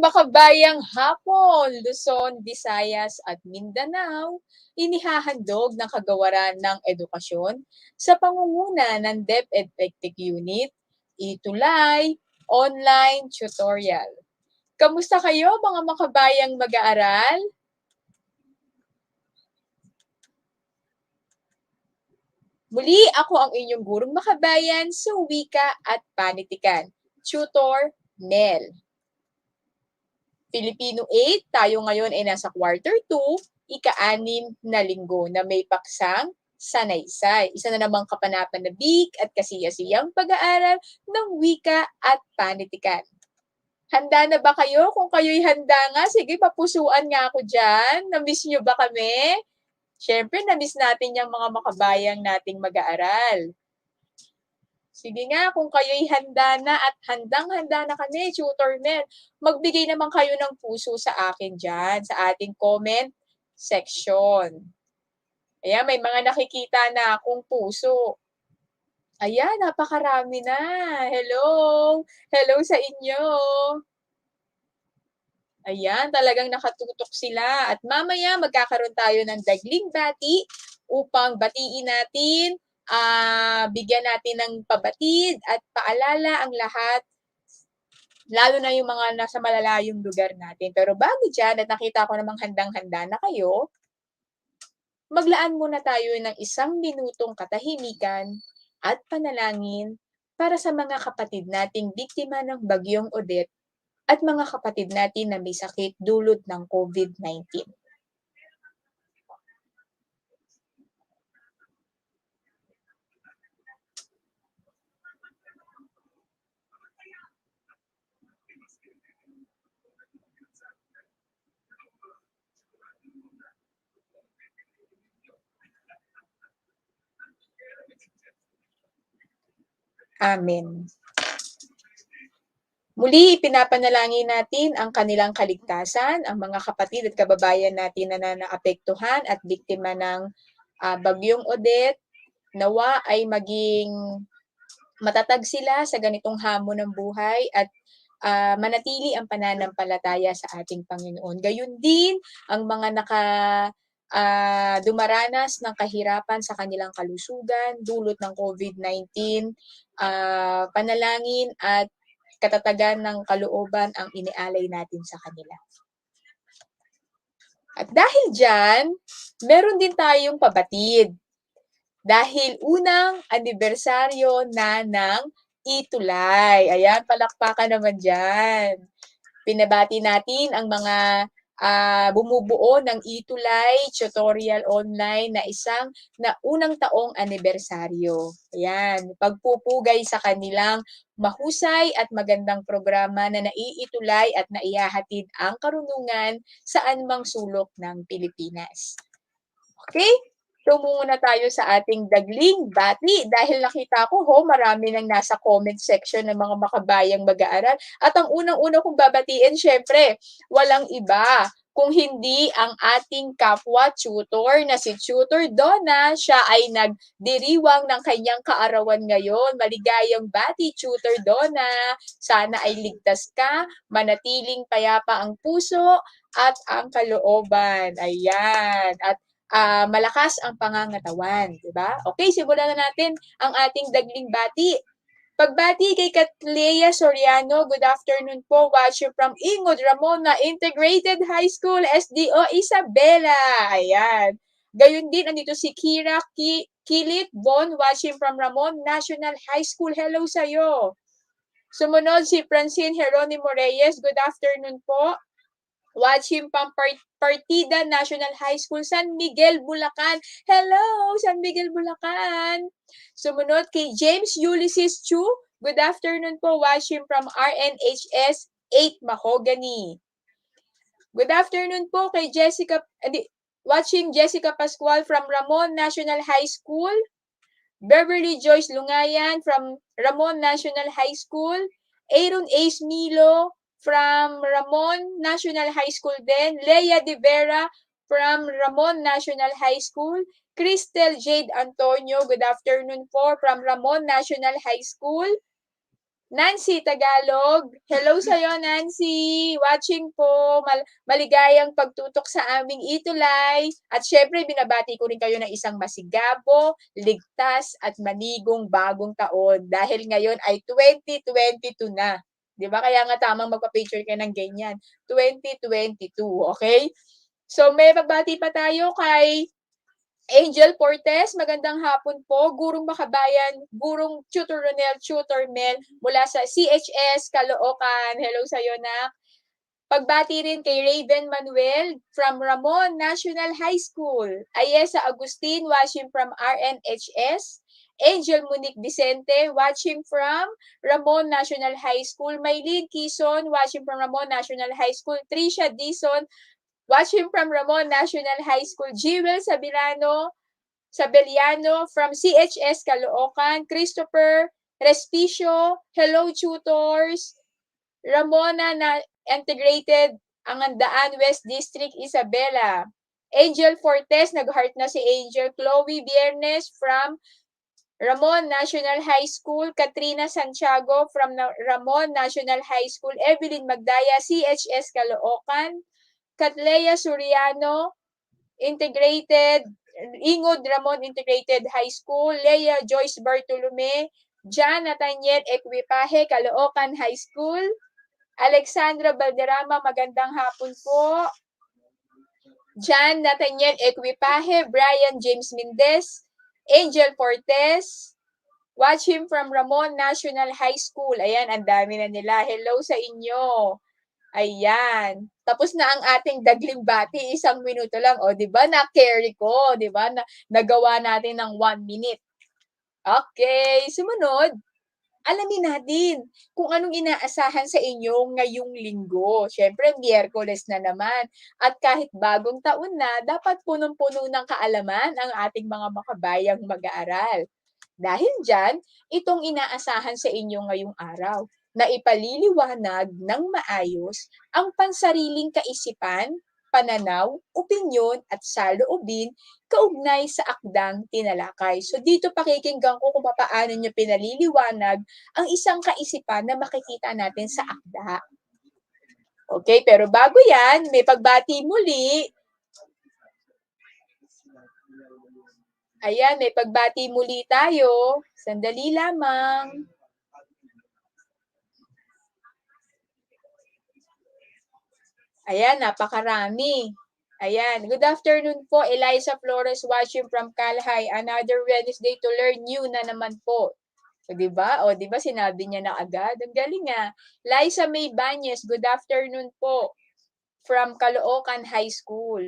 makabayang hapon, Luzon, Visayas at Mindanao, inihahandog ng Kagawaran ng Edukasyon sa pangunguna ng DepEd Tech Unit, itulay, online tutorial. Kamusta kayo mga makabayang mag-aaral? Muli ako ang inyong gurong makabayan sa wika at panitikan, Tutor Nel. Filipino 8, tayo ngayon ay nasa quarter 2, ika-6 na linggo na may paksang sanaysay. Isa na namang kapanapanabik at kasiyasiyang pag-aaral ng wika at panitikan. Handa na ba kayo? Kung kayo'y handa nga, sige papusuan nga ako dyan. Na-miss nyo ba kami? Siyempre, na-miss natin yung mga makabayang nating mag-aaral. Sige nga, kung kayo'y handa na at handang-handa na kami, Tutor Mel, magbigay naman kayo ng puso sa akin dyan, sa ating comment section. Ayan, may mga nakikita na akong puso. Ayan, napakarami na. Hello! Hello sa inyo! Ayan, talagang nakatutok sila. At mamaya magkakaroon tayo ng dagling bati upang batiin natin, bigyan natin ng pabatid at paalala ang lahat, lalo na yung mga nasa malalayong lugar natin. Pero bago dyan, at nakita ko namang handang-handa na kayo, maglaan muna tayo ng 1 minutong katahimikan at panalangin para sa mga kapatid nating biktima ng Bagyong Odette at mga kapatid natin na may sakit dulot ng COVID-19. Amen. Muli, pinapanalangin natin ang kanilang kaligtasan, ang mga kapatid at kababayan natin na naapektuhan at biktima ng Bagyong Odette. Nawa ay maging matatag sila sa ganitong hamon ng buhay at manatili ang pananampalataya sa ating Panginoon. Gayun din ang mga dumaranas ng kahirapan sa kanilang kalusugan dulot ng COVID-19, panalangin at katatagan ng kalooban ang inialay natin sa kanila. At dahil dyan, meron din tayong pabatid. Dahil unang anibersaryo na ng itulay. Ayan, palakpakan naman dyan. Pinabati natin ang mga bumubuo ng itulay tutorial online na unang taong anibersaryo. Ayan, pagpupugay sa kanilang mahusay at magandang programa na naiitulay at naihahatid ang karunungan saan mang sulok ng Pilipinas. Okay? Tumungo na tayo sa ating dagling bati dahil nakita ko marami nang nasa comment section ng mga makabayang mag-aaral. At ang unang-una kong babatiin, syempre, walang iba kung hindi ang ating kapwa tutor na si Tutor Donna. Siya ay nagdiriwang ng kanyang kaarawan ngayon. Maligayang bati, Tutor Donna. Sana ay ligtas ka, manatiling payapa ang puso at ang kalooban. Ayan. At malakas ang pangangatawan, di ba? Okay, simulan na natin ang ating dagling bati. Pagbati kay Catlea Soriano, good afternoon po, watcher from Ingod Ramona Integrated High School, SDO Isabela. Ayan. Gayun din, andito si Kira Kilit Bon, watching from Ramon National High School. Hello sa'yo. Sumunod si Francine Jeronimo Reyes, good afternoon po. Watching from Partida National High School, San Miguel, Bulacan. Hello, San Miguel, Bulacan. Sumunod kay James Ulysses Chu. Good afternoon po, watching from RNHS 8 Mahogany. Good afternoon po kay watching Jessica Pascual from Ramon National High School. Beverly Joyce Lungayan from Ramon National High School. Aaron Ace Milo from Ramon National High School din. Leia De Vera from Ramon National High School. Cristel Jade Antonio, good afternoon po, from Ramon National High School. Nancy Tagalog. Hello sa'yo, Nancy. Watching po. Maligayang pagtutok sa aming itulay. At syempre, binabati ko rin kayo ng isang masigabo, ligtas, at manigong bagong taon. Dahil ngayon ay 2022 na. Di ba? Kaya nga tamang magpa-picture ka ng ganyan. 2022, okay? So, may pagbati pa tayo kay Angel Portes, magandang hapon po. Gurong Makabayan, Gurong Tutor Ronel, Tutor Mel mula sa CHS Caloocan. Hello sa iyo na. Pagbati rin kay Raven Manuel from Ramon National High School. Ayesa Agustin watching from RNHS. Angel Monique Vicente watching from Ramon National High School. Maylene Quezon watching from Ramon National High School. Tricia Dizon watching from Ramon National High School. Jewel Sabeliano from CHS Caloocan. Christopher Respicio, hello tutors. Ramona na Integrated Angandaan West District Isabela. Angel Fortes, nag-heart na si Angel. Chloe Viernes from Ramon National High School. Katrina Santiago from Ramon National High School. Evelyn Magdaya, CHS Caloocan. Catlea Suriano, Integrated, Ingod Ramon Integrated High School. Leia Joyce Bartolome, Jan Nathaniel Equipaje, Caloocan High School. Alexandra Valderrama, magandang hapon po. Jan Nathaniel Equipaje, Brian James Mendez, Angel Fortes, watch him from Ramon National High School. Ayan, ang dami na nila. Hello sa inyo. Ayan. Tapos na ang ating dagling bati, 1 minuto lang. O, di ba? Na-carry ko, di ba? Nagawa natin ng 1 minute. Okay, sumunod. Alamin natin kung anong inaasahan sa inyo ngayong linggo. Siyempre, Miyerkules na naman. At kahit bagong taon na, dapat punong-puno ng kaalaman ang ating mga makabayang mag-aaral. Dahil dyan, itong inaasahan sa inyo ngayong araw na ipaliliwanag ng maayos ang pansariling kaisipan, pananaw, opinyon at saloobin kaugnay sa akdang tinalakay. So dito pakikinggan ko kung paano nyo pinaliliwanag ang isang kaisipan na makikita natin sa akda. Okay, pero bago yan, may pagbati muli. Ayan, may pagbati muli tayo. Sandali lamang. Ayan, napakarami. Ayan, good afternoon po, Eliza Flores watching from Calhay. Another Wednesday to learn new na naman po. O, diba? O, diba sinabi niya na agad? Ang galing nga. Liza May Banyes, good afternoon po from Caloocan High School.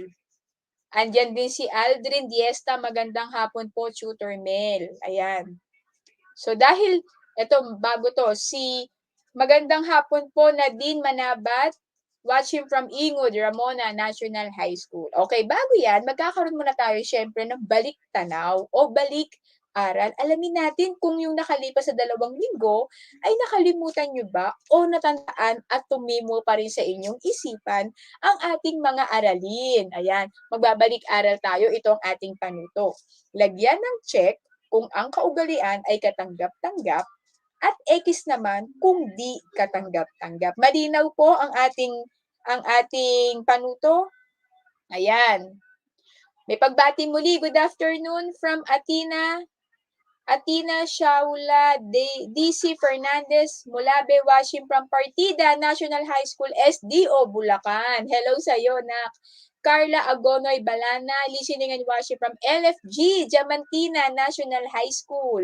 Andyan din si Aldrin Diesta, magandang hapon po, Tutor Mel. Ayan. So, dahil, eto, bago to, si magandang hapon po, Nadine Manabat, watching from Ingod, Ramona National High School. Okay, bago yan, magkakaroon muna tayo syempre ng balik tanaw o balik aral. Alamin natin kung yung nakalipas sa 2 linggo ay nakalimutan nyo ba o natandaan at tumimo pa rin sa inyong isipan ang ating mga aralin. Ayan, magbabalik aral tayo, ito ang ating panuto. Lagyan ng check kung ang kaugalian ay katanggap-tanggap at X naman kung di katanggap-tanggap. Malinaw po ang ating panuto. Ayan. May pagbati muli. Good afternoon from Atina Shaula DC Fernandez Mulabe watching from Partida National High School SDO Bulacan. Hello sa iyo, nak. Carla Agonoy Balana listening and watching from LFG Diamantina National High School.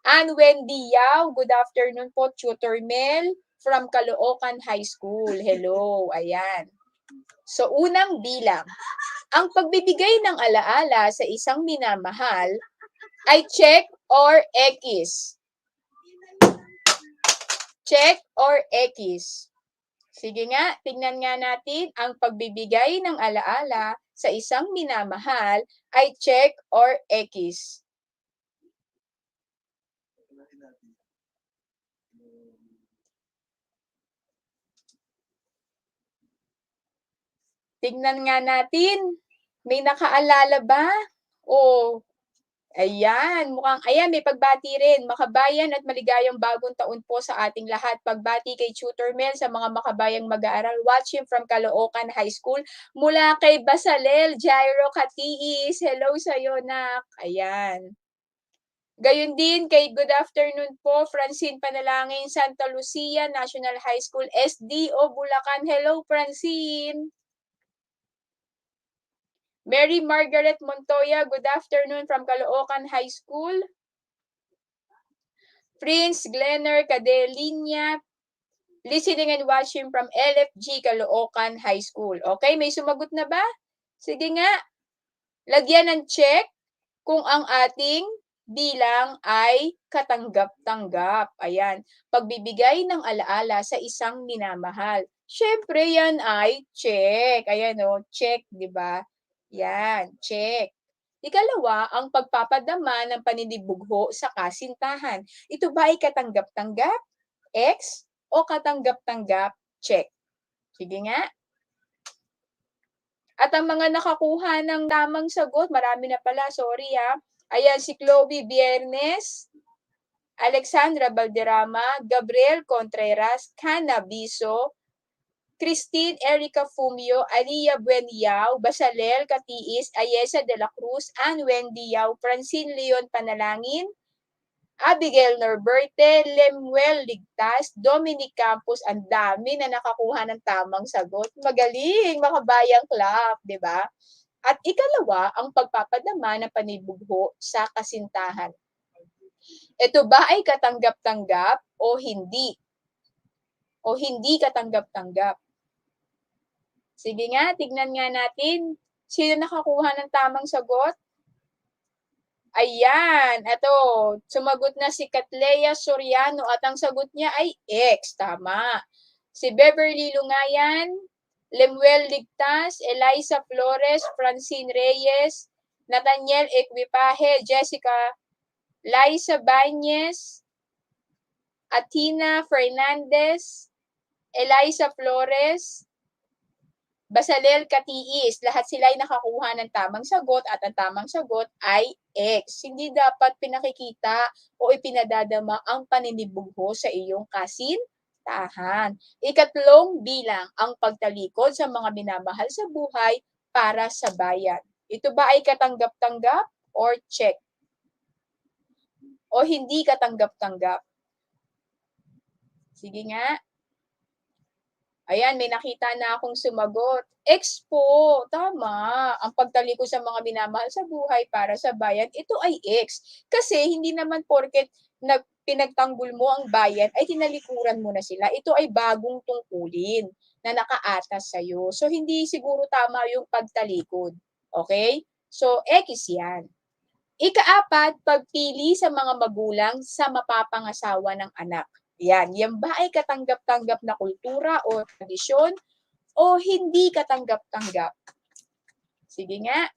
Ann Wendy Yao, good afternoon po, Tutor Mel from Caloocan High School. Hello, ayan. So, unang bilang. Ang pagbibigay ng alaala sa isang minamahal ay check or X. Check or X. Sige nga, tingnan nga natin ang pagbibigay ng alaala sa isang minamahal ay check or X. Tingnan nga natin, may nakaalala ba? O Ayan, ayan may pagbati rin. Makabayan at maligayang bagong taon po sa ating lahat. Pagbati kay Tutor Mel sa mga makabayang mag-aaral watching from Caloocan High School. Mula kay Basalel Jairo Katiis. Hello sa'yo, nak. Ayan. Gayon din kay good afternoon po, Francine Panalangin, Santa Lucia National High School, SDO Bulacan. Hello, Francine. Mary Margaret Montoya, good afternoon from Caloocan High School. Prince Glenner Cadelinia, listening and watching from LFG Caloocan High School. Okay, may sumagot na ba? Sige nga, lagyan ng check kung ang ating bilang ay katanggap-tanggap. Ayan, pagbibigay ng alaala sa isang minamahal. Siyempre, yan ay check. Ayan o, check, di ba? Yan, check. Ikalawa, ang pagpapadama ng paninibugho sa kasintahan. Ito ba ay katanggap-tanggap, X, o katanggap-tanggap, check? Sige nga. At ang mga nakakuha ng tamang sagot, marami na pala, sorry ha. Ayan, si Chloe Biernes, Alexandra Valderrama, Gabriel Contreras, Cana Biso, Christine Erica Fumio, Alia Bueniao, Basalel Katiis, Ayesa de la Cruz, Ann Wendy Yao, Francine Leon Panalangin, Abigail Norberte, Lemuel Ligtas, Dominic Campos, ang dami na nakakuha ng tamang sagot. Magaling, makabayang clap, di ba? At ikalawa, ang pagpapadama ng panibugho sa kasintahan. Ito ba ay katanggap-tanggap o hindi? O hindi katanggap-tanggap? Sige nga, tignan nga natin. Sino nakakuha ng tamang sagot? Ayan, eto, sumagot na si Catlea Soriano at ang sagot niya ay X, tama. Si Beverly Lungayan, Lemuel Ligtas, Eliza Flores, Francine Reyes, Nathaniel Equipaje, Jessica, Liza Bañez, Atina Fernandez, Eliza Flores, Basalel Katiis, lahat sila ay nakakuha ng tamang sagot at ang tamang sagot ay X. Hindi dapat pinakikita o ipinadadama ang paninibugho sa iyong kasintahan. Ikatlong bilang, ang pagtalikod sa mga minamahal sa buhay para sa bayan. Ito ba ay katanggap-tanggap or check? O hindi katanggap-tanggap? Sige nga. Ayan, may nakita na akong sumagot. X po, tama. Ang pagtalikod sa mga minamahal sa buhay para sa bayan, ito ay X. Kasi hindi naman porket pinagtanggol mo ang bayan ay tinalikuran mo na sila. Ito ay bagong tungkulin na nakaatas sa'yo. So, hindi siguro tama yung pagtalikod. Okay? So, X yan. Ikaapat, pagpili sa mga magulang sa mapapangasawa ng anak. Yan ba ay katanggap-tanggap na kultura o tradisyon o hindi katanggap-tanggap? Sige nga.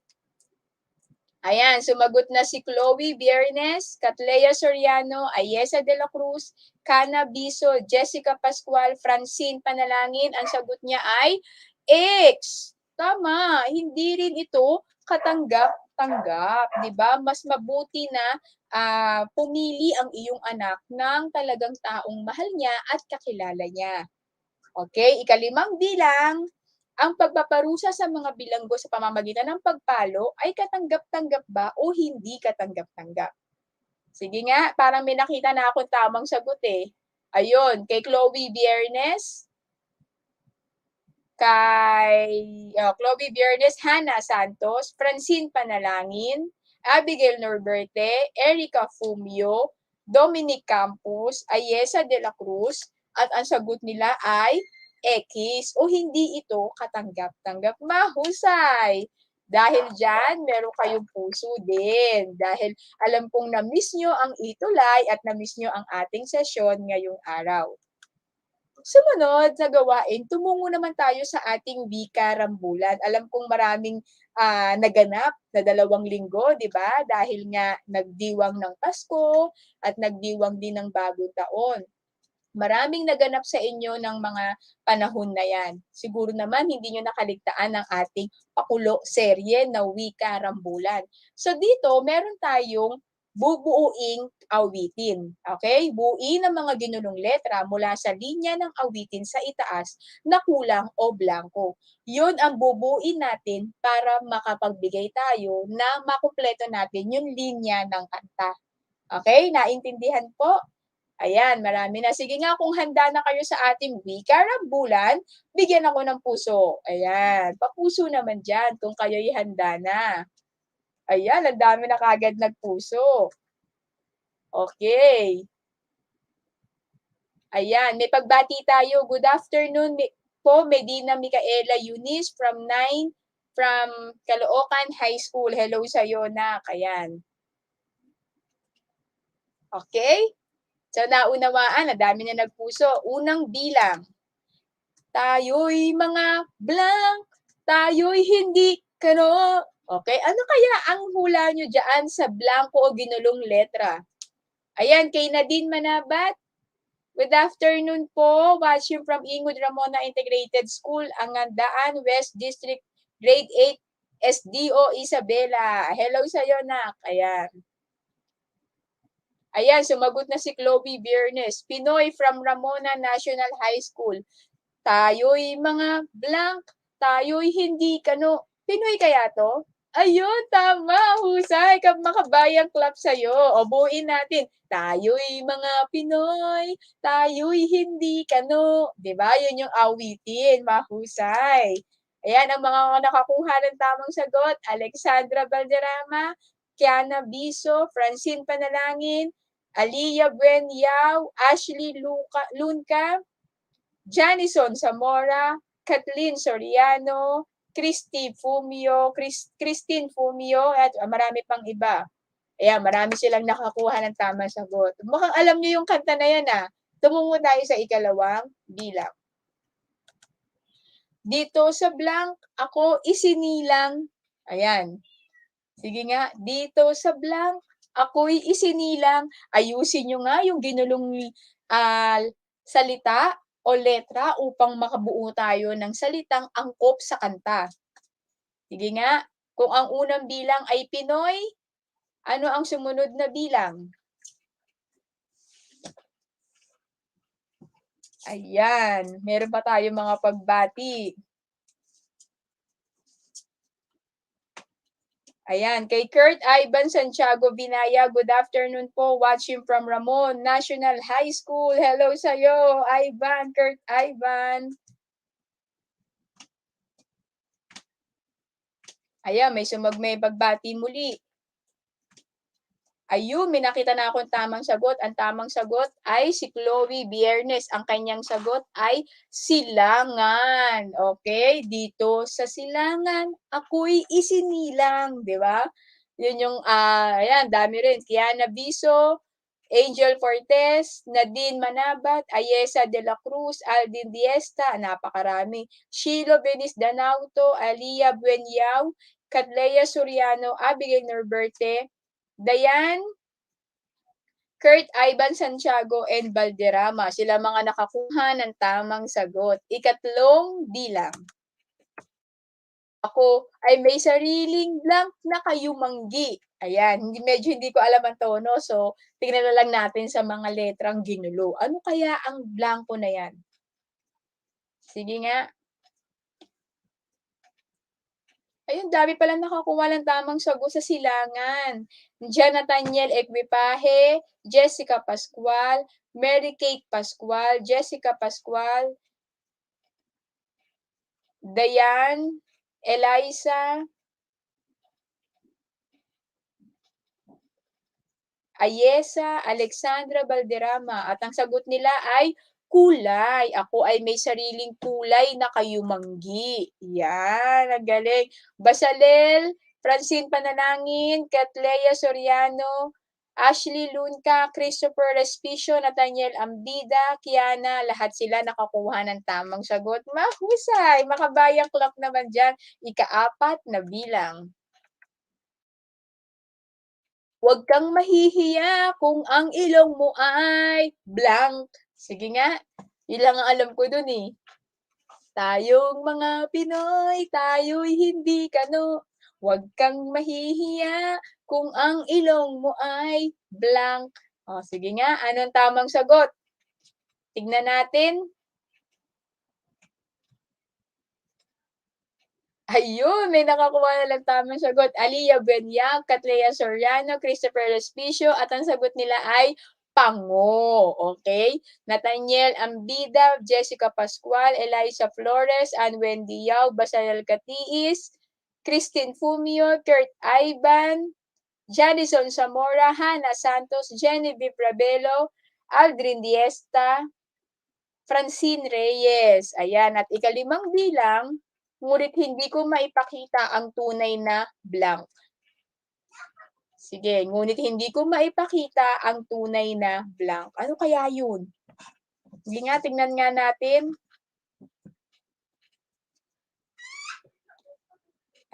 Ayan, sumagot na si Chloe Biernes, Catlea Soriano, Ayesa de la Cruz, Cana Biso, Jessica Pascual, Francine Panalangin. Ang sagot niya ay X. Tama, hindi rin ito katanggap-tanggap, 'di ba? Mas mabuti na pumili ang iyong anak ng talagang taong mahal niya at kakilala niya. Okay, ikalimang bilang, ang pagpaparusa sa mga bilanggo sa pamamagitan ng pagpalo ay katanggap-tanggap ba o hindi katanggap-tanggap? Sige nga, parang may nakita na akong tamang sagot eh. Ayun, kay Chloe Biernes, Chloe Biernes, Hannah Santos, Francine Panalangin, Abigail Norberte, Erica Fumio, Dominic Campos, Ayesa de la Cruz, at ang sagot nila ay X o hindi ito katanggap-tanggap. Mahusay! Dahil dyan, meron kayong puso din. Dahil alam kong na-miss nyo ang itulay at na-miss nyo ang ating sesyon ngayong araw. Sumunod na gawain, tumungo naman tayo sa ating wika rambulan. Alam kong maraming naganap na 2 linggo, di ba? Dahil nga nagdiwang ng Pasko at nagdiwang din ng bagong taon. Maraming naganap sa inyo ng mga panahon na 'yan. Siguro naman hindi niyo nakaligtaan ang ating pakulo serye na Wika Rambulan. So dito meron tayong bubuuing awitin, okey? Buuin ang mga ginunong letra mula sa linya ng awitin sa itaas na kulang o blanko. 'Yun ang bubuuin natin para makapagbigay tayo na makumpleto natin yung linya ng kanta. Okey, naintindihan po? Ayan, marami na. Sige nga kung handa na kayo sa ating wika rambulan, bigyan ako ng puso. Ayan, papuso naman diyan kung kayo'y handa na. Ayan, ang dami na kaagad nagpuso. Okay. Ayan, may pagbati tayo. Good afternoon po, Medina Micaela Eunice from 9 from Caloocan High School. Hello sa'yo, nak. Ayan. Okay? So, naunawaan, ang dami na nagpuso. Unang bilang. Tayo'y mga blank, tayo'y hindi kano. Okay, ano kaya ang hula nyo dyan sa blanco o ginulong letra? Ayan, kay Nadine Manabat. Good afternoon po. Watching from Ingud Ramona Integrated School, Angandaan West District, Grade 8, SDO Isabela. Hello sa'yo, nak. Ayan. Ayan, sumagot na si Chloe Biernes. Pinoy from Ramona National High School. Tayo'y mga blank, tayo'y hindi kano. Pinoy kaya 'to? Ayun, tama, husay. Makabayang clap sa'yo. O buuin natin. Tayo'y mga Pinoy, tayo'y hindi kano. 'Di ba, 'yun yung awitin, mahusay. Ayan, ang mga nakakuha ng tamang sagot, Alexandra Valderrama, Kiana Biso, Francine Panalangin, Aliyah Buenyao, Ashley Lunca, Janison Zamora, Kathleen Soriano, Christine Fumio, at marami pang iba. Ayan, marami silang nakakuha ng tamang sagot. Mukhang alam niyo yung kanta na yan, ah. Tumungo tayo sa ikalawang bilang. Dito sa blank, ako isinilang. Ayan. Sige nga, dito sa blank, ako'y isinilang. Ayusin niyo nga yung ginulong salita o letra upang makabuo tayo ng salitang angkop sa kanta. Sige nga, kung ang unang bilang ay Pinoy, ano ang sumunod na bilang? Ayan, meron pa tayong mga pagbati. Ayan, kay Kurt Ivan Santiago Binaya, good afternoon po, watching from Ramon National High School. Hello sa'yo, Ivan, Kurt Ivan. Ayan, may pagbati muli. Ayun, may nakita na akong tamang sagot. Ang tamang sagot ay si Chloe Biernes. Ang kanyang sagot ay silangan. Okay, dito sa silangan, ako'y isinilang, 'di ba? 'Yun yung ayan, dami rin. Kiana Biso, Angel Fortes, Nadine Manabat, Ayesa de la Cruz, Aldin Diesta, napakarami. Shilo Benis Danauto, Alia Buenyao, Catlea Soriano, Abigail Norberte, Dayan, Kurt Ivan Santiago, and Valderrama. Sila mga nakakuha ng tamang sagot. Ikatlong bilang. Ako ay may sariling blank na kayumanggi. Ayan, medyo hindi ko alam ang tono, so tingnan na lang natin sa mga letrang ginulo. Ano kaya ang blanko na yan? Sige nga. Ayun, dami palang nakakuha ng tamang sagot sa silangan. Diyan Nathaniel Equipaje, Jessica Pascual, Mary Kate Pascual, Jessica Pascual, Dayan, Eliza, Ayesa, Alexandra Valderrama, at ang sagot nila ay kulay. Ako ay may sariling kulay na kayumanggi. Yan, ang galing. Basalel, Francine Panalangin, Catlea Soriano, Ashley Lunca, Christopher Respicio, Nathaniel Ambida, Kiana, lahat sila nakakuha ng tamang sagot. Mahusay! Makabayang clock naman dyan. Ika-apat na bilang. Huwag kang mahihiya kung ang ilong mo ay blank. Sige nga, yun lang ang alam ko dun, eh. Tayong mga Pinoy, tayo'y hindi kano, huwag kang mahihiya kung ang ilong mo ay blank. Oh, sige nga, anong tamang sagot? Tignan natin. Ayun, may nakakuha na ng tamang sagot. Aliyah Benyang, Katleya Soriano, Christopher Respicio at ang sagot nila ay pango. Okay? Nathaniel Ambida, Jessica Pascual, Eliza Flores, Ann Wendy Yao, Basael Catiis, Christine Fumio, Kurt Ivan, Janison Zamora, Hannah Santos, Genevieve Ravelo, Aldrin Diesta, Francine Reyes, ayan. At ikalimang bilang, ngunit hindi ko maipakita ang tunay na blank. Sige, ngunit hindi ko maipakita ang tunay na blank. Ano kaya yun? Sige nga, tingnan nga natin.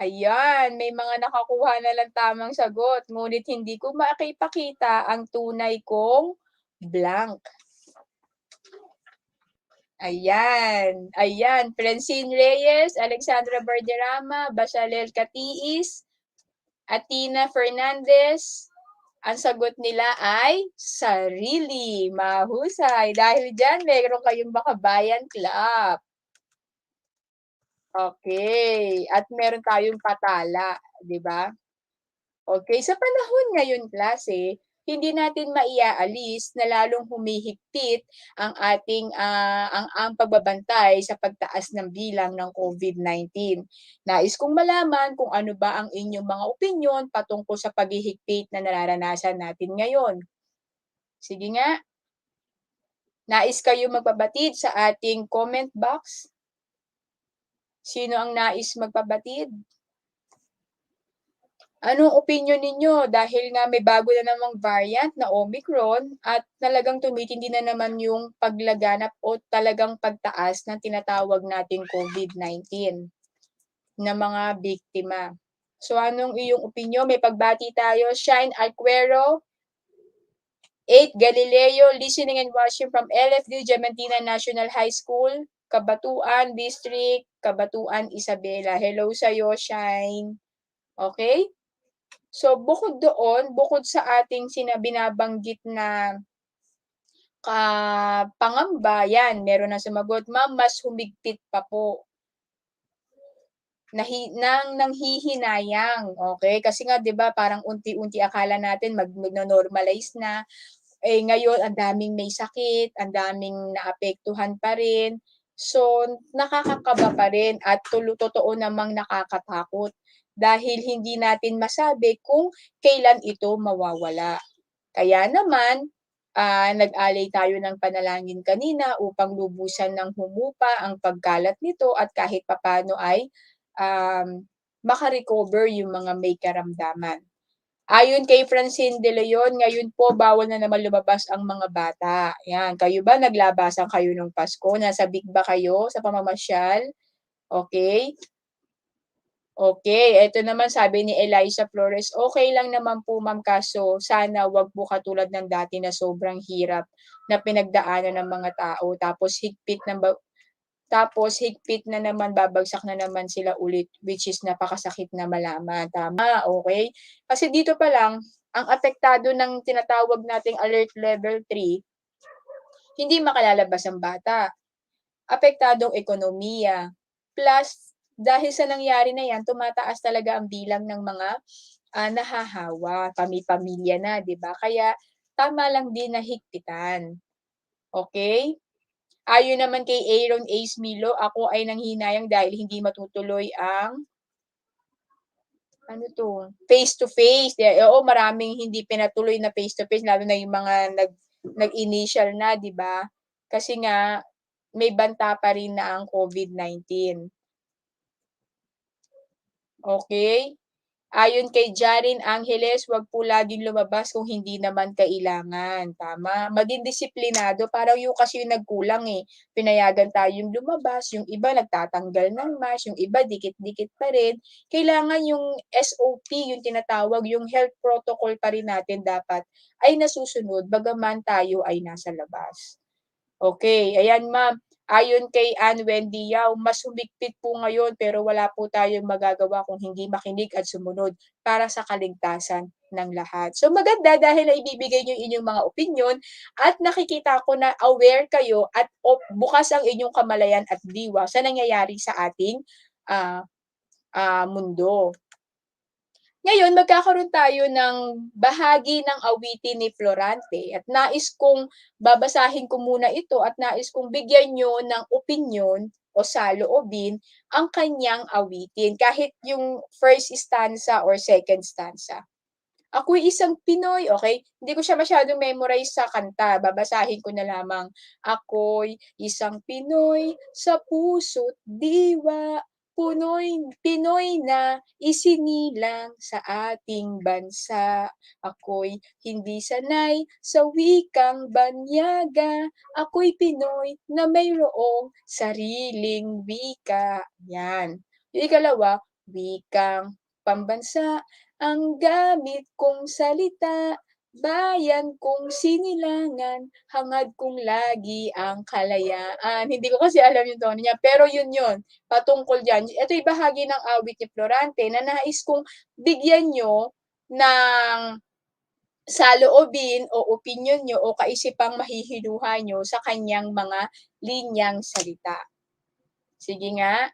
Ayan, may mga nakakuha na lang tamang sagot, ngunit hindi ko maipakita ang tunay kong blank. Ayan, ayan, Francine Reyes, Alexandra Barderama, Basalel Catiis, Atina Fernandez, ang sagot nila ay sarili. Mahusay. Dahil diyan, meron kayong Bakabayan Club. Okay. At meron tayong patala, 'di ba? Okay, sa panahon ngayon klase, hindi natin maiaalis na lalong humihigpit ang ating, ang pagbabantay sa pagtaas ng bilang ng COVID-19. Nais kong malaman kung ano ba ang inyong mga opinyon patungkol sa paghihigpit na nararanasan natin ngayon. Sige nga, nais kayo magpabatid sa ating comment box? Sino ang nais magpabatid? Anong opinyon ninyo dahil nga may bago na namang variant na Omicron at talagang tumitindi na naman yung paglaganap o talagang pagtaas ng tinatawag nating COVID-19 na mga biktima. So anong iyong opinyon? May pagbati tayo. Shine Alquero, 8 Galileo, listening and watching from LFD Diamantina National High School, Kabatuan District, Kabatuan Isabela. Hello sa'yo, Shine. Okay? So, bukod doon, bukod sa ating binabanggit na pangamba, yan, meron na sumagot, "Ma'am, mas humigpit pa po." Nanghihinayang, okay? Kasi nga 'di ba parang unti-unti akala natin magno-normalize na, eh, ngayon ang daming may sakit, ang daming naapektuhan pa rin. So, nakakakaba pa rin at totoo namang nakakatakot dahil hindi natin masabi kung kailan ito mawawala. Kaya naman, nag-alay tayo ng panalangin kanina upang lubusan ng humupa ang pagkalat nito at kahit papaano ay, um, maka-recover yung mga may karamdaman. Ayon kay Francine De Leon, ngayon po bawal na naman lumabas ang mga bata. Yan, kayo ba naglabasan kayo nung Pasko? Nasa Big ba kayo sa pamamasyal? Okay. Okay, eto naman sabi ni Eliza Flores, "Okay lang naman po ma'am kaso sana 'wag po katulad ng dati na sobrang hirap na pinagdaanan ng mga tao tapos higpit na naman babagsak na naman sila ulit which is napakasakit na malaman." Tama, okay. Kasi dito pa lang, ang apektado ng tinatawag nating Alert Level 3, hindi makalalabas ang bata. Apektadong ekonomiya, plus dahil sa nangyari na 'yan tumataas talaga ang bilang ng mga, nahahawa, pamilya na, 'di ba? Kaya tama lang din na higpitan, okey? Ayon naman kay Aaron Ace Milo, "Ako ay nanghihinayang dahil hindi matutuloy ang" ano 'to, face to face. Oo, maraming hindi pinatuloy na face to face lalo na yung mga nag-initial na, 'di ba? Kasi nga may banta pa rin na ang COVID-19. Okay. Ayon kay Jarin Angeles, "Wag po laging lumabas kung hindi naman kailangan." Tama, maging disiplinado parang yung kasi yung nagkulang, eh. Pinayagan tayong lumabas, yung iba nagtatanggal ng mask, yung iba dikit-dikit pa rin. Kailangan yung SOP, yung tinatawag, yung health protocol pa rin natin dapat ay nasusunod bagaman tayo ay nasa labas. Okay, ayan ma'am. Ayon kay Ann Wendy Yao, mas humigpit po ngayon pero wala po tayong magagawa kung hindi makinig at sumunod para sa kaligtasan ng lahat. So maganda dahil naibibigay niyo yung inyong mga opinyon at nakikita ko na aware kayo at bukas ang inyong kamalayan at diwa sa nangyayari sa ating, ah, mundo. Ngayon magkakaroon tayo ng bahagi ng awitin ni Florante at nais kong babasahin ko muna ito at nais kong bigyan niyo ng opinyon o saloobin ang kanyang awitin kahit yung first stanza or second stanza. Ako'y isang Pinoy, okay? Hindi ko siya masyadong memorize sa kanta, babasahin ko na lamang. Ako'y isang Pinoy sa puso't diwa, Pinoy na isinilang sa ating bansa. Ako'y hindi sanay sa wikang banyaga, ako'y Pinoy na mayroong sariling wika. Yan. Yung ikalawa, wikang pambansa ang gamit kong salita, bayan kong sinilangan, hangad kong lagi ang kalayaan. Hindi ko kasi alam yung tono niya, pero yun, patungkol diyan. Ito'y bahagi ng awit ni Florante na nais kong bigyan niyo ng saloobin o opinyon niyo o kaisipang mahihinuha niyo sa kanyang mga linyang salita. Sige nga.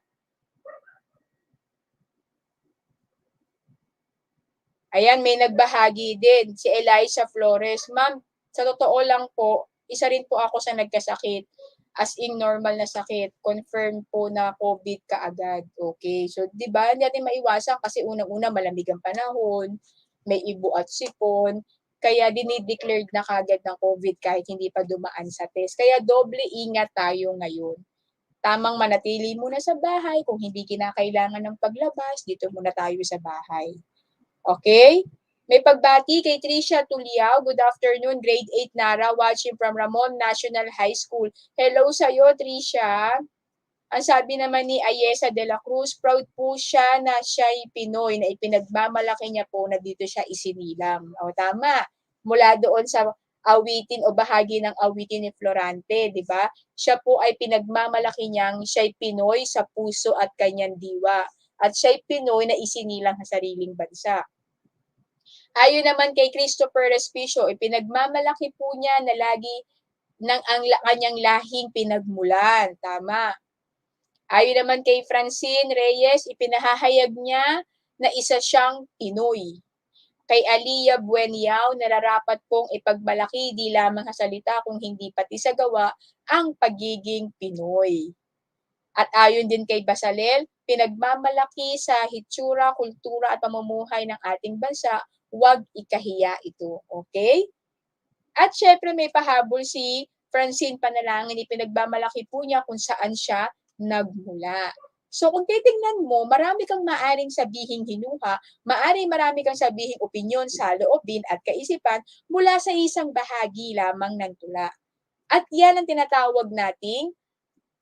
Ayan, may nagbahagi din, si Eliza Flores. Ma'am, sa totoo lang po, isa rin po ako sa nagkasakit. As in normal na sakit. Confirm po na COVID kaagad. Okay. So, di ba, hindi natin maiwasan kasi unang-una malamig ang panahon, may ibo at sipon, kaya dinideclared na kagad ng COVID kahit hindi pa dumaan sa test. Kaya doble ingat tayo ngayon. Tamang manatili muna sa bahay. Kung hindi kinakailangan ng paglabas, dito muna tayo sa bahay. Okay? May pagbati kay Tricia Tuliao. Good afternoon, grade 8 Nara, watching from Ramon National High School. Hello sa'yo, Tricia. Ang sabi naman ni Ayesa de la Cruz, proud po siya na siya'y Pinoy, na ipinagmamalaki niya po na dito siya isinilang. O tama, mula doon sa awitin o bahagi ng awitin ni Florante, di ba? Siya po ay pinagmamalaki niyang siya'y Pinoy sa puso at kanyang diwa. At siya'y Pinoy na isinilang sa sariling bansa. Ayon naman kay Christopher Respicio, ipinagmamalaki po niya na lagi ng ang kanyang lahing pinagmulan. Tama. Ayon naman kay Francine Reyes, ipinahahayag niya na isa siyang Pinoy. Kay Aliyah Bueniao, nararapat pong ipagmalaki di lamang sa salita kung hindi pati sa gawa ang pagiging Pinoy. At ayon din kay Basalel, pinagmamalaki sa hitsura, kultura at pamumuhay ng ating bansa, huwag ikahiya ito. Okay? At syempre may pahabol si Francine Panalangin, ipinagmamalaki po niya kung saan siya nagmula. So kung titingnan mo, marami kang maaring sabihing hinuha, marami kang sabihing opinyon, saloobin at kaisipan mula sa isang bahagi lamang ng tula. At yan ang tinatawag nating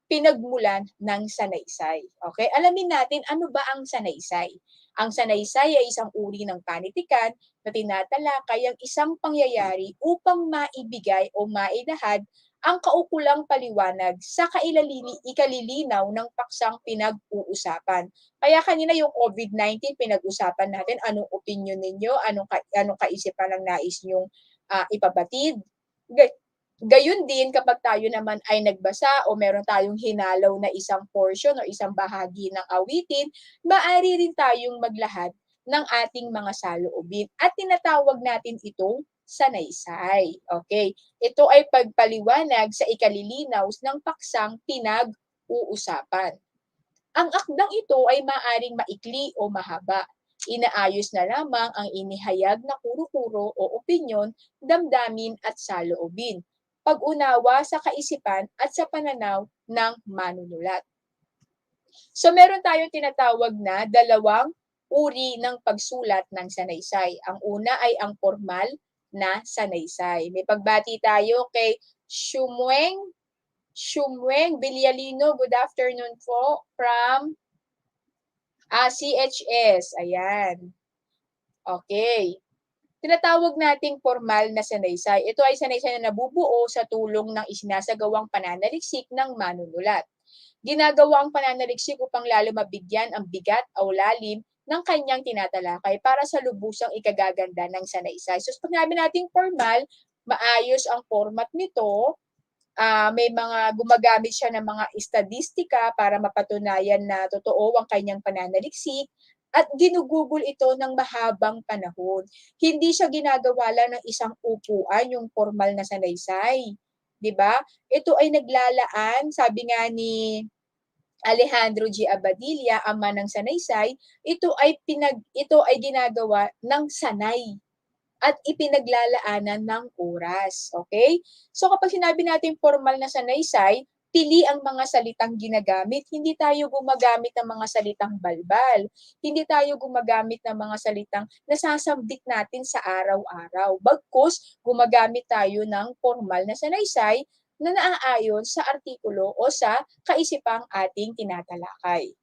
pinagmulan ng sanaysay. Okay? Alamin natin ano ba ang sanaysay. Ang sanaysay ay isang uri ng panitikan na tinatalakay ang isang pangyayari upang maibigay o mailahad ang kaukulang paliwanag sa ikalilinaw ng paksang pinag-uusapan. Kaya kanina yung COVID-19 pinag-usapan natin, anong opinion ninyo, anong kaisipan ang nais nyong ipabatid. Gayun din kapag tayo naman ay nagbasa o meron tayong hinalaw na isang portion o isang bahagi ng awitin, maaari rin tayong maglahad ng ating mga saloobin at tinatawag natin itong sanaysay. Okay? Ito ay pagpaliwanag sa ikalilinaw ng paksang pinag-uusapan. Ang akdang ito ay maaring maikli o mahaba. Inaayos na lamang ang inihayag na kuro-kuro o opinyon, damdamin at saloobin, pag-unawa sa kaisipan at sa pananaw ng manunulat. So meron tayong tinatawag na dalawang uri ng pagsulat ng sanaysay. Ang una ay ang formal na sanaysay. May pagbati tayo kay Shumweng Villalino. Good afternoon po from CHS. Ayan. Okay. tinatawag nating formal na sanaysay. Ito ay sanaysay na nabubuo sa tulong ng isinasagawang pananaliksik ng manunulat. Ginagawa ang pananaliksik upang lalo mabigyan ang bigat o lalim ng kanyang tinatalakay para sa lubusang ikagaganda ng sanaysay. So, pag namin nating formal, maayos ang format nito, may mga gumagamit siya ng mga estadistika para mapatunayan na totoo ang kanyang pananaliksik at ginugugol ito ng mahabang panahon. Hindi siya ginagawa lang ng isang upuan, yung formal na sanaysay, 'di ba? Ito ay naglalaan, sabi nga ni Alejandro G. Abadilla, ama ng sanaysay, ito ay ginagawa ng sanay at ipinaglalaanan ng oras, okay? So kapag sinabi natin formal na sanaysay, pili ang mga salitang ginagamit. Hindi tayo gumagamit ng mga salitang balbal. Hindi tayo gumagamit ng mga salitang nasasambit natin sa araw-araw. Bagkus, gumagamit tayo ng formal na sanaysay na naaayon sa artikulo o sa kaisipang ating tinatalakay.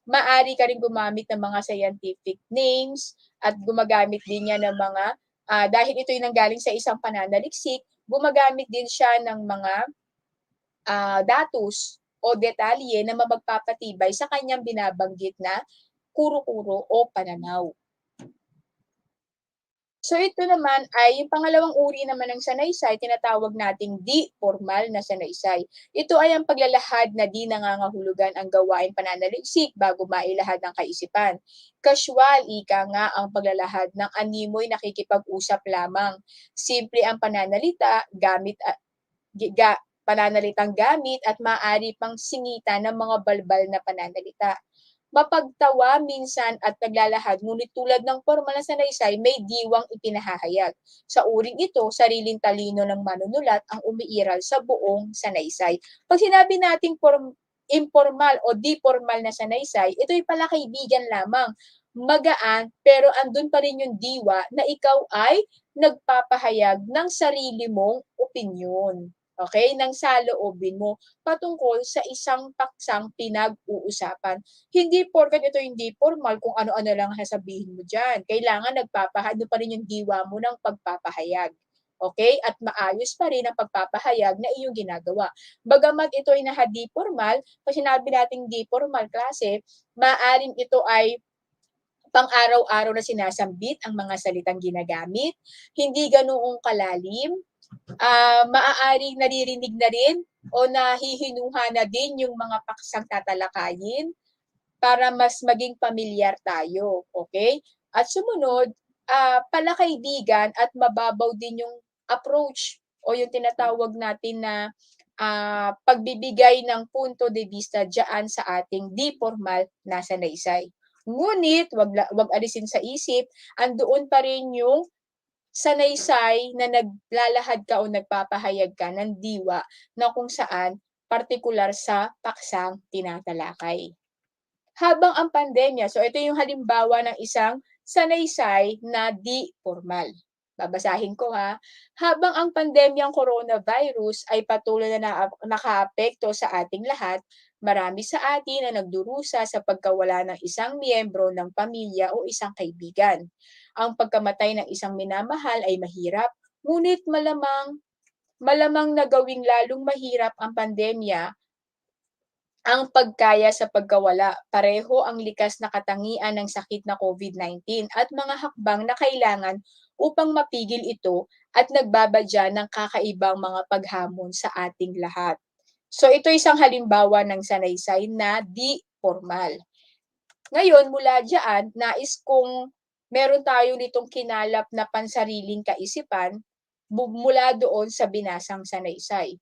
Maari ka rin gumamit ng mga scientific names at gumagamit din niya ng mga, dahil ito'y nanggaling sa isang pananaliksik, gumagamit din siya ng mga datos o detalye na magpapatibay sa kanyang binabanggit na kuro-kuro o pananaw. So ito naman ay yung pangalawang uri naman ng sanaysay, tinatawag nating di formal na sanaysay. Ito ay ang paglalahad na di nangangahulugan ang gawain pananaliksik bago mailahad ng kaisipan. Casual, ika nga ang paglalahad ng animoy nakikipag-usap lamang. Simple ang pananalita, pananalitang gamit at maaari pang singitan ng mga balbal na pananalita. Mapagtawa minsan at naglalahad, ngunit tulad ng formal na sanaysay, may diwang ipinahahayag. Sa uring ito, sariling talino ng manunulat ang umiiral sa buong sanaysay. Pag sinabi nating informal o di formal na sanaysay, ito'y palakaibigan lamang. Magaan, pero andun pa rin yung diwa na ikaw ay nagpapahayag ng sarili mong opinyon. Okay? Ng saloobin mo patungkol sa isang paksang pinag-uusapan. Hindi porket ito hindi formal kung ano-ano lang sasabihin mo diyan. Kailangan ano pa rin yung diwa mo ng pagpapahayag. Okay? At maayos pa rin ang pagpapahayag na iyong ginagawa. Bagamat ito ay di formal, pag sinabi nating di formal klase, maaaring ito ay pang-araw-araw na sinasambit ang mga salitang ginagamit, hindi ganoong kalalim, maaaring naririnig na rin o nahihinuha na din yung mga paksang tatalakayin para mas maging pamilyar tayo, okay? At sumunod, palakaibigan at mababaw din yung approach o yung tinatawag natin na pagbibigay ng punto de vista diyan sa ating di formal na sanaysay. Ngunit wag alisin sa isip, andoon pa rin yung sanaysay na naglalahad ka o nagpapahayag ka ng diwa na kung saan partikular sa paksang tinatalakay. Habang ang pandemya, so ito yung halimbawa ng isang sanaysay na di formal. Babasahin ko ha. Habang ang pandemyang coronavirus ay patuloy na nakaapekto sa ating lahat, marami sa atin na nagdurusa sa pagkawala ng isang miyembro ng pamilya o isang kaibigan. Ang pagkamatay ng isang minamahal ay mahirap, ngunit malamang na gawing lalong mahirap ang pandemya ang pagkaya sa pagkawala. Pareho ang likas na katangian ng sakit na COVID-19 at mga hakbang na kailangan upang mapigil ito at nagbabadya ng kakaibang mga paghamon sa ating lahat. So ito isang halimbawa ng sanaysay na di formal. Ngayon, mula diyan, nais kong meron tayo nitong kinalap na pansariling kaisipan mula doon sa binasang sanaysay.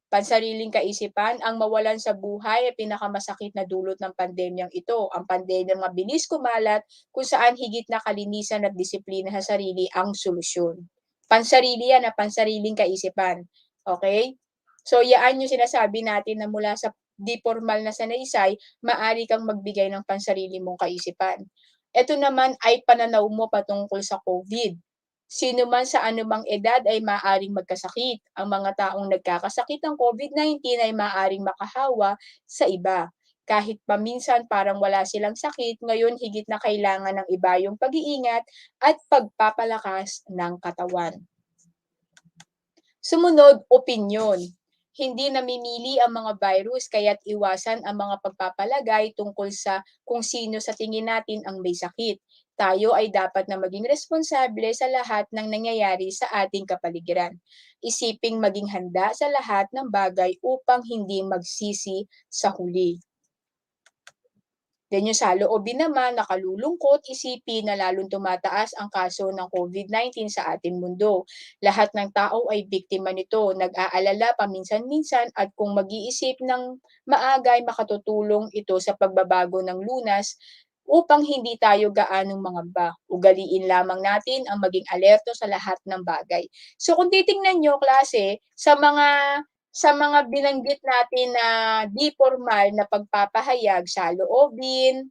Pansariling kaisipan, ang mawalan sa buhay ay pinakamasakit na dulot ng pandemyang ito. Ang pandemyang mabilis kumalat kung saan higit na kalinisan at disiplina sa sarili ang solusyon. Pansarili yan na pansariling kaisipan. Okay? So, yaan yung sinasabi natin na mula sa di formal na sanaysay, maari kang magbigay ng pansarili mong kaisipan. Ito naman ay pananaw mo patungkol sa COVID. Sino man sa anumang edad ay maaaring magkasakit. Ang mga taong nagkakasakit ng COVID-19 ay maaaring makahawa sa iba. Kahit paminsan parang wala silang sakit, ngayon higit na kailangan ng iba yung pag-iingat at pagpapalakas ng katawan. Sumunod, opinyon. Hindi namimili ang mga virus kaya't iwasan ang mga pagpapalagay tungkol sa kung sino sa tingin natin ang may sakit. Tayo ay dapat na maging responsable sa lahat ng nangyayari sa ating kapaligiran. Isiping maging handa sa lahat ng bagay upang hindi magsisi sa huli. Then yung saloobin naman, nakalulungkot isipin na lalong tumataas ang kaso ng COVID-19 sa ating mundo. Lahat ng tao ay biktima nito, nag-aalala paminsan-minsan at kung mag-iisip ng maaga ay makatutulong ito sa pagbabago ng lunas upang hindi tayo gaanong mangamba. Ugaliin lamang natin ang maging alerto sa lahat ng bagay. So kung titingnan nyo klase, sa mga binanggit natin na di formal na pagpapahayag, saloobin,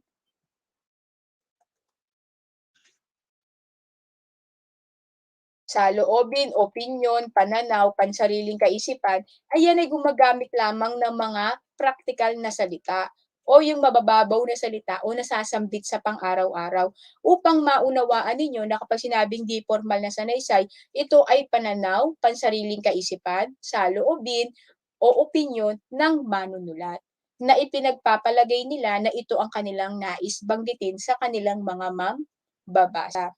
opinyon, pananaw, pansariling kaisipan, ayan ay gumagamit lamang ng mga praktikal na salita o yung mabababaw na salita o nasasambit sa pang-araw-araw upang maunawaan ninyo na kapag sinabing di formal na sanaysay, ito ay pananaw, pansariling kaisipan, saloobin o opinyon ng manunulat na ipinagpapalagay nila na ito ang kanilang nais banggitin sa kanilang mga mambabasa.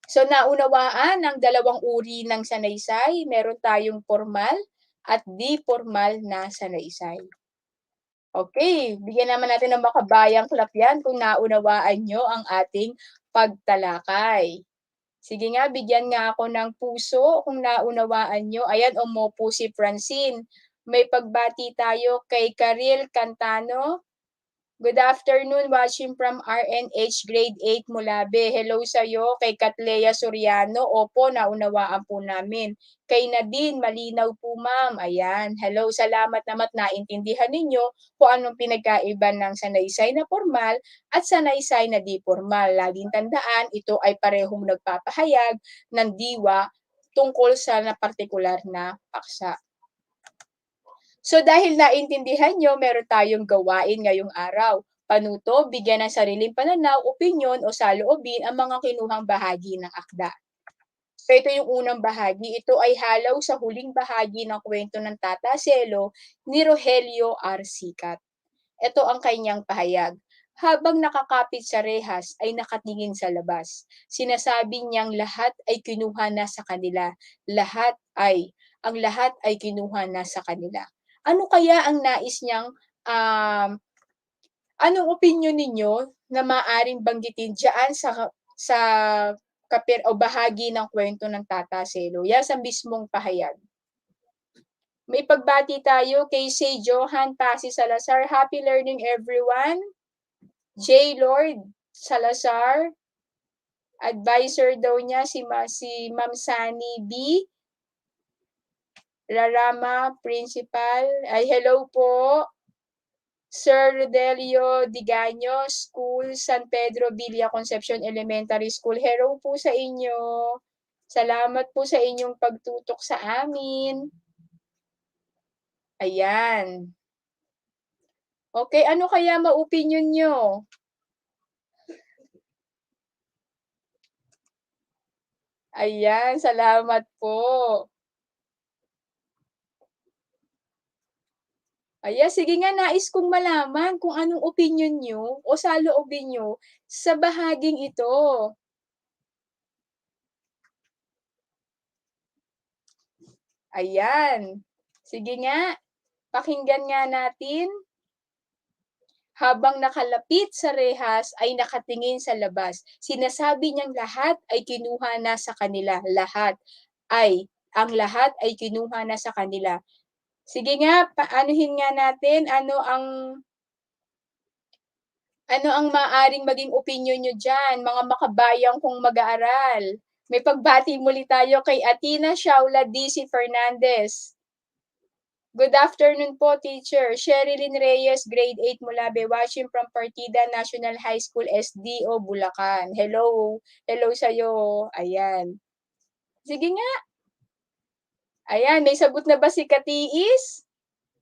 So naunawaan ang dalawang uri ng sanaysay, meron tayong formal at di formal na sanaysay. Okay, bigyan naman natin ng makabayang clap 'yan kung naunawaan niyo ang ating pagtalakay. Sige nga, bigyan nga ako ng puso kung naunawaan niyo. Ayan, umupo si Francine. May pagbati tayo kay Karil Cantano. Good afternoon, watching from RNH Grade 8 Mulabe. Hello sa'yo, kay Katlea Soriano. Opo, naunawaan po namin. Kay Nadine, malinaw po ma'am. Ayan, hello, salamat naman naintindihan ninyo kung anong pinagkaiba ng sanaysay na formal at sanaysay na di formal. Laging tandaan, ito ay parehong nagpapahayag ng diwa tungkol sa na partikular na paksa. So dahil naintindihan nyo, meron tayong gawain ngayong araw. Panuto, bigyan ng sariling pananaw, opinyon o saloobin ang mga kinuhang bahagi ng akda. So ito yung unang bahagi. Ito ay halaw sa huling bahagi ng kwento ng Tata Selo ni Rogelio R. Sicat. Ito ang kanyang pahayag. Habang nakakapit sa rehas ay nakatingin sa labas. Sinasabi niyang lahat ay kinuha na sa kanila. Ang lahat ay kinuha na sa kanila. Ano kaya ang nais niyang, anong opinyon ninyo na maaring banggitin diyaan sa o bahagi ng kwento ng Tata Selo? Yan sa mismong pahayag. May pagbati tayo kay Say Johan Pasi Salazar. Happy learning everyone. J. Lord Salazar. Advisor daw niya si Ma'am Sani B. Rarama Principal. Ay, hello po. Sir Rodelio Digaño, School San Pedro Villa Concepcion Elementary School. Hello po sa inyo. Salamat po sa inyong pagtutok sa amin. Ayan. Okay, ano kaya maopinyon nyo? Ayan, salamat po. Ayan, sige nga, nais kong malaman kung anong opinyon nyo o saloobin nyo sa bahaging ito. Ayan. Sige nga, pakinggan nga natin. Habang nakalapit sa rehas ay nakatingin sa labas. Sinasabi niyang lahat ay kinuha na sa kanila. Ang lahat ay kinuha na sa kanila. Sige nga, paanuhin nga natin, ano ang maaring maging opinyon nyo dyan, mga makabayang kong mag-aaral. May pagbati muli tayo kay Atina Shaula DC Fernandez. Good afternoon po, teacher. Sherilyn Reyes, grade 8 Mulabe, watching from Partida National High School, SDO, Bulacan. Hello. Hello sa'yo. Ayan. Sige nga. Ayan, may sagot na ba si Katiis?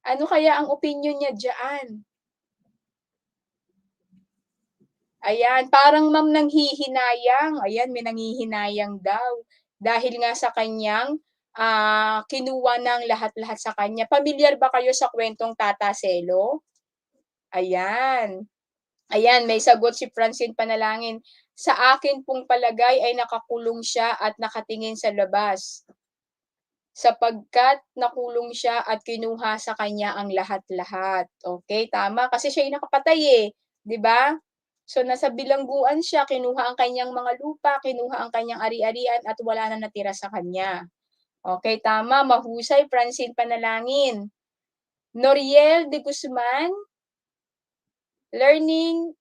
Ano kaya ang opinyon niya diyaan? Ayan, parang ma'am nanghihinayang, ayan may nanghihinayang daw, dahil nga sa kanyang, kinuha ng lahat-lahat sa kanya. Pamilyar ba kayo sa kuwentong Tata Selo? Ayan. Ayan, may sagot si Francine Panalangin, "Sa akin pong palagay ay nakakulong siya at nakatingin sa labas, sapagkat nakulong siya at kinuha sa kanya ang lahat-lahat." Okey, tama kasi siya yung nakapatay, eh, 'di ba? So, nasa bilangguan siya, kinuha ang kanyang mga lupa, kinuha ang kanyang ari-arian at wala na natira sa kanya. Okey, tama, mahusay Francine Panalangin. Noriel de Guzman, learning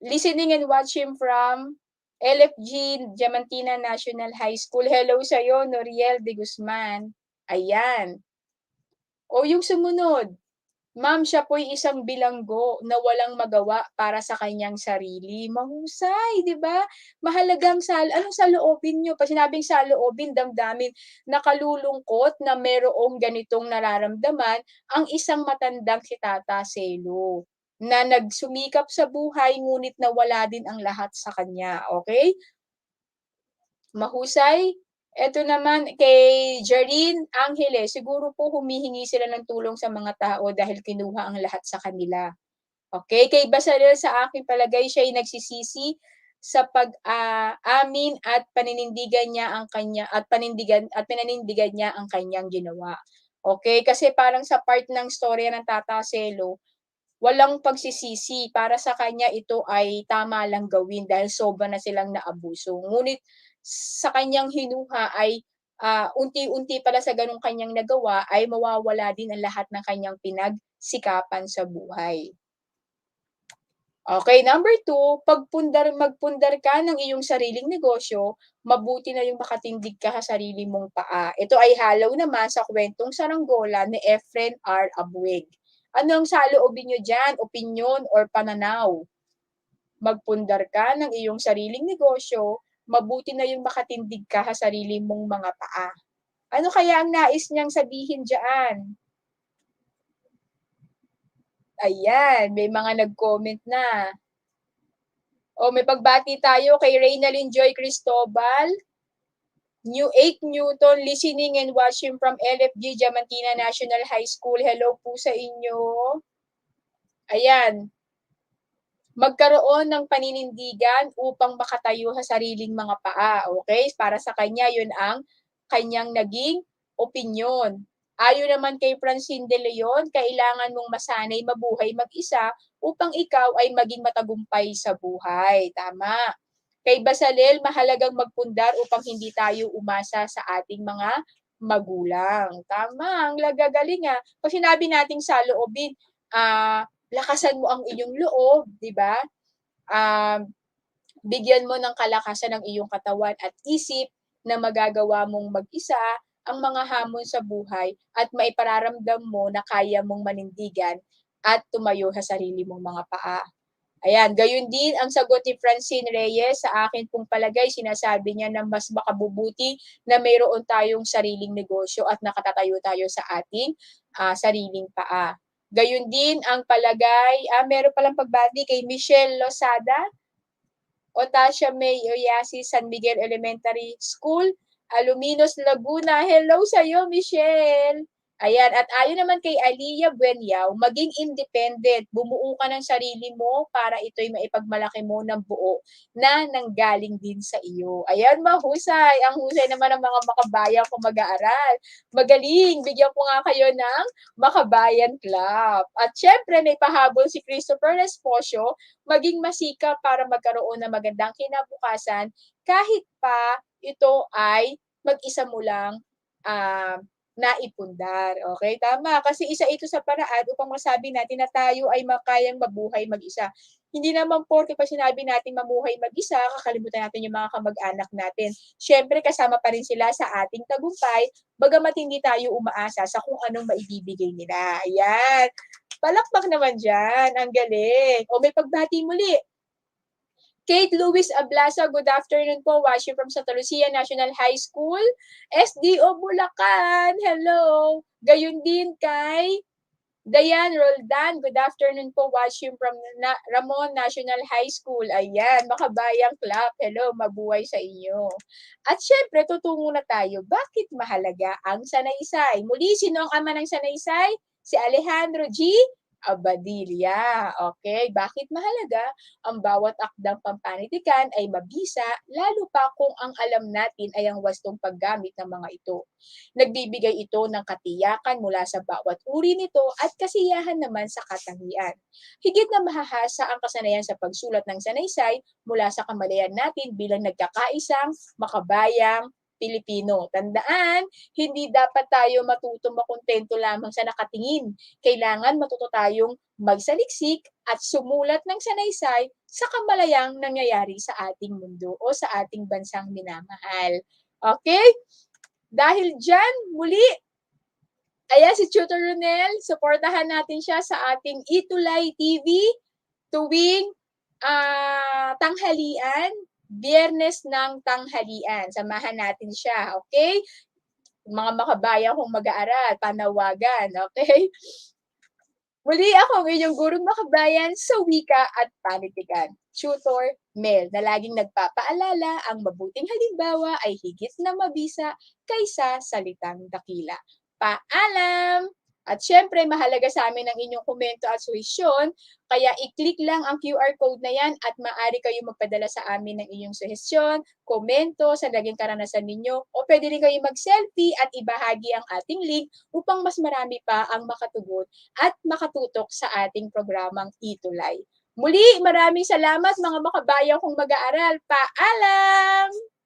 listening and watching from LFG Diamantina National High School. Hello sa'yo, Noriel de Guzman. Ayan. O yung sumunod, "Ma'am, siya po'y isang bilanggo na walang magawa para sa kanyang sarili." Mahusay, 'di ba? Mahalagang anong saloobin niyo? 'Pag sinabing saloobin, damdamin, nakalulungkot na mayroong ganitong nararamdaman ang isang matandang si Tata Selo, na nagsumikap sa buhay ngunit nawala din ang lahat sa kanya, okey? Mahusay. Eto naman kay Jarine Angeles, siguro po humihingi sila ng tulong sa mga tao dahil kinuha ang lahat sa kanila. Okey, kay Basarel sa aking palagay siya'y nagsisisi sa amin at paninindigan niya ang kanya at pinanindigan niya ang kanyang ginawa. Okey, kasi parang sa part ng istorya ng Tata Selo, walang pagsisisi, para sa kanya ito ay tama lang gawin dahil sobra na silang naabuso. Ngunit sa kanyang hinuha ay, unti-unti pala sa gano'ng kanyang nagawa ay mawawala din ang lahat ng kanyang pinagsikapan sa buhay. Okay, number 2, magpundar ka ng iyong sariling negosyo, mabuti na yung makatindig ka sa sarili mong paa. Ito ay halaw naman sa kuwentong Saranggola ni Efren R. Abueg. Ano ang saloobin niyo diyan, opinyon or pananaw? Magpundar ka ng iyong sariling negosyo, mabuti na yung makatindig ka sa sarili mong mga paa. Ano kaya ang nais niyang sabihin diyaan? Ayan, may mga nag-comment na. O may pagbati tayo kay Reynalyn Joy Cristobal, New 8 Newton, listening and watching from LFG Diamantina National High School. Hello po sa inyo. Ayan, magkaroon ng paninindigan upang makatayo sa sariling mga paa, okay? Para sa kanya, yun ang kanyang naging opinyon. Ayon naman kay Francine De Leon, kailangan mong masanay mabuhay mag-isa upang ikaw ay maging matagumpay sa buhay. Tama. Kay Basalel, mahalagang magpundar upang hindi tayo umasa sa ating mga magulang. Tama, ang gagaling, 'Pag sinabi nating saloobin, lakasan mo ang iyong loob, 'di ba? Um, Bigyan mo ng kalakasan ang iyong katawan at isip na magagawa mong mag-isa ang mga hamon sa buhay at maipararamdam mo na kaya mong manindigan at tumayo sa sarili mong mga paa. Ayan, gayon din ang sagot ni Francine Reyes, sa akin pong palagay sinasabi niya na mas makabubuti na mayroon tayong sariling negosyo at nakatatayo tayo sa ating, sariling paa. Gayon din ang palagay, meron palang pagbati kay Michelle Losada, Otasha May Oyasis, San Miguel Elementary School, Aluminos, Laguna. Hello sa'yo, Michelle! Ayan, at ayon naman kay Aliyah Buenyao, maging independent, bumuo ka ng sarili mo para ito'y maipagmalaki mo ng buo na nanggaling din sa iyo. Ayan, mahusay. Ang husay naman ng mga makabayan kung mag-aaral. Magaling. Bigyan ko nga kayo ng Makabayan Club. At syempre, naipahabol si Christopher Resposio, maging masikap para magkaroon ng magandang kinabukasan kahit pa ito ay mag-isa mo lang, ah, naipundar, okey, tama. Kasi isa ito sa paraan upang masabi natin na tayo ay kayang mabuhay mag-isa. Hindi naman porke pa sinabi nating mamuhay mag-isa, kakalimutan natin yung mga kamag-anak natin. Siyempre kasama pa rin sila sa ating tagumpay, bagamat hindi tayo umaasa sa kung anong maibibigay nila, ayan. Palakpak naman diyan, ang galing. O may pagbati muli. Kate Louis Ablasa, good afternoon po, watching from Santa Lucia National High School, SDO Bulacan. Hello. Gayon din kay Dayan Roldan, good afternoon po, watching from Ramon National High School. Ayan, makabayang clap. Hello, mabuhay sa inyo. At syempre, tutungo na tayo. Bakit mahalaga ang sanaysay? Muli, sino ang ama ng sanaysay? Si Alejandro G. Abadilla. Okay, bakit mahalaga? Ang bawat akdang pampanitikan ay mabisa, lalo pa kung ang alam natin ay ang wastong paggamit ng mga ito. Nagbibigay ito ng katiyakan mula sa bawat uri nito at kasiyahan naman sa katangian. Higit na mahahasa ang kasanayan sa pagsulat ng sanaysay mula sa kamalayan natin bilang nagkakaisang, makabayang, Pilipino. Tandaan, hindi dapat tayo matuto makontento lamang sa nakatingin. Kailangan matuto tayong magsaliksik at sumulat ng sanaysay sa kamalayang nangyayari sa ating mundo o sa ating bansang minamahal. Okay? Dahil dyan, muli, ayan si Tutor Ronel, supportahan natin siya sa ating Itulay TV tuwing tanghalian, Biyernes ng tanghalian. Samahan natin siya, okay? Mga makabayan kong mag-aaral, panawagan, okay? Muli ako ang inyong gurong makabayan sa wika at panitikan, Tutor Mel, na laging nagpapaalala ang mabuting halimbawa ay higit na mabisa kaysa salitang dakila. Paalam! At syempre, mahalaga sa amin ang inyong komento at suhestyon, kaya i-click lang ang QR code na yan at maaari kayo magpadala sa amin ng inyong suhestyon, komento sa naging karanasan ninyo, o pwede rin kayo mag-selfie at ibahagi ang ating link upang mas marami pa ang makatugon at makatutok sa ating programang Itulay. Muli, maraming salamat mga makabayan kong mag-aaral. Paalam!